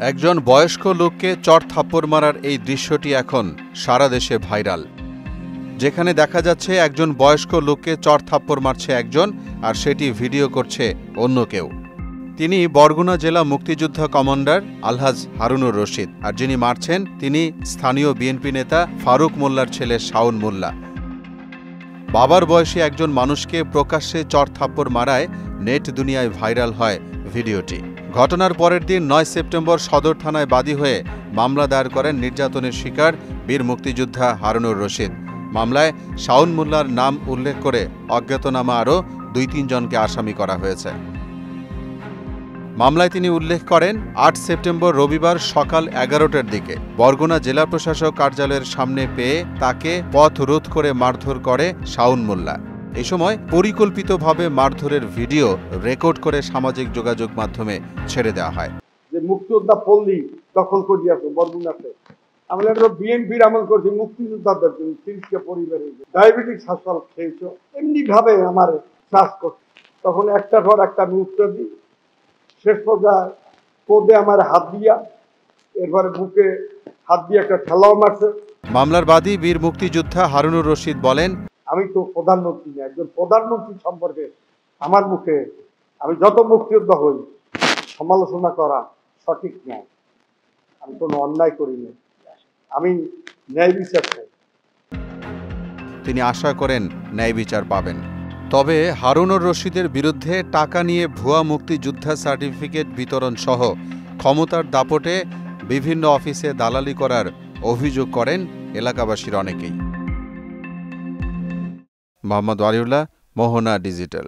একজন বয়স্ক লোককে চড় থাপ্পড় মারার এই দৃশ্যটি এখন সারা দেশে ভাইরাল। যেখানে দেখা যাচ্ছে একজন বয়স্ক লোককে চড় থাপ্পড় মারছে একজন, আর সেটি ভিডিও করছে অন্য কেউ। তিনি বরগুনা জেলা মুক্তিযোদ্ধা কমান্ডার আলহাজ হারুনুর রশিদ, আর যিনি মারছেন তিনি স্থানীয় বিএনপি নেতা ফারুক মোল্লার ছেলে শাওন মোল্লা। বাবার বয়সী একজন মানুষকে প্রকাশ্যে চড় থাপ্পড় মারায় নেট দুনিয়ায় ভাইরাল হয় ভিডিওটি। ঘটনার পরের দিন ৯ সেপ্টেম্বর সদর থানায় বাদী হয়ে মামলা দায়ের করেন নির্যাতনের শিকার বীর মুক্তিযোদ্ধা হারুনুর রশিদ। মামলায় শাওন মোল্লার নাম উল্লেখ করে অজ্ঞাতনামা আরও ২-৩ জনকে আসামি করা হয়েছে। মামলায় তিনি উল্লেখ করেন ৮ সেপ্টেম্বর রবিবার সকাল ১১টার দিকে বরগুনা জেলা প্রশাসক কার্যালয়ের সামনে পেয়ে তাকে পথ রোধ করে মারধর করে শাওন মোল্লা। এ সময় পরিকল্পিতভাবে মারধরের ভিডিও রেকর্ড করে সামাজিক যোগাযোগ মাধ্যমে ছেড়ে দেওয়া হয়। যে মুক্তিযোদ্ধা পল্লী দখল করিয়াছে বরগুনাতে, আমরা বিএনপির আমল করছি, মুক্তিযোদ্ধাদের জন্য ৩০টা পরিবারের ডায়াবেটিস হাসপাতাল খেয়েছ, এমনি ভাবে আমার চাষ করছে। তখন একটার পর একটা আমি উত্তর দিই। শেষ পর্যায়ে কোদে আমার হাত দিয়া, এরপরে বুকে হাত দিয়ে একটা ঠেলাও মারছে। মামলার বাদী বীর মুক্তিযোদ্ধা হারুনুর রশিদ বলেন, আমি তো প্রধানমন্ত্রী না, একজন প্রধানমন্ত্রী সম্পর্কে আমার মুখে আমি যত মুক্তিযোদ্ধা হই সমালোচনা করা সঠিক নয়। আমি কোনো অন্যায় করিনি, আমি ন্যায় বিচার চাই। তিনি আশা করেন ন্যায় বিচার পাবেন। তবে হারুনুর রশিদের বিরুদ্ধে টাকা নিয়ে ভুয়া মুক্তিযোদ্ধা সার্টিফিকেট বিতরণ সহ ক্ষমতার দাপটে বিভিন্ন অফিসে দালালি করার অভিযোগ করেন এলাকাবাসীর অনেকেই। মোহাম্মদ ওয়ালিউল্লাহ, মোহনা ডিজিটাল।